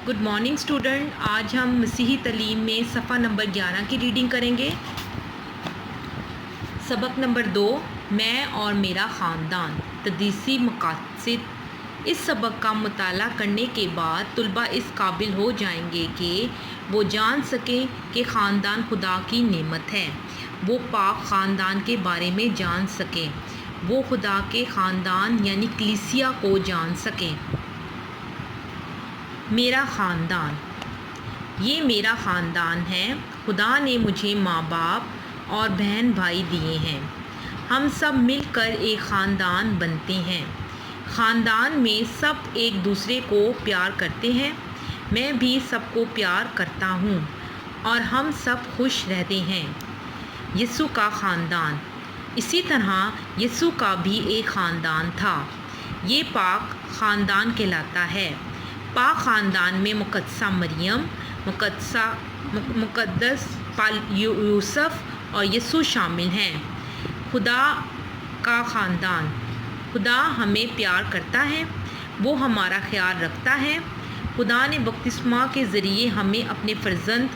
Good morning student. आज हम मसीही तलीम में सफ़ा नंबर 11 की रीडिंग करेंगे। सबक नंबर 2, मैं और मेरा ख़ानदान, तदरीसी मकासद। इस सबक का मुताला करने के बाद तलबा इस काबिल हो जाएंगे कि वो जान सकें कि ख़ानदान खुदा की नेमत है। वो पाक ख़ानदान के बारे में जान सकें। वो खुदा के ख़ानदान यानी कलीसिया को जान सकें। मेरा ख़ानदान, ये मेरा ख़ानदान है। खुदा ने मुझे माँ बाप और बहन भाई दिए हैं। हम सब मिलकर एक ख़ानदान बनते हैं। ख़ानदान में सब एक दूसरे को प्यार करते हैं। मैं भी सबको प्यार करता हूँ और हम सब खुश रहते हैं। यीशु का ख़ानदान, इसी तरह यीशु का भी एक ख़ानदान था। ये पाक ख़ानदान कहलाता है। पाक ख़ानदान में मुक़द्दसा मरियम, मुक़द्दस यूसुफ़ और यीशु शामिल हैं। खुदा का ख़ानदान, खुदा हमें प्यार करता है। वो हमारा ख्याल रखता है। खुदा ने बपतिस्मा के ज़रिए हमें अपने फ़र्जंद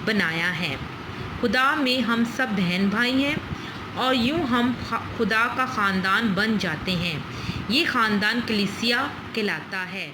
बनाया है। खुदा में हम सब बहन भाई हैं और यूँ हम खुदा का ख़ानदान बन जाते हैं। ये ख़ानदान कलीसिया कहलाता है।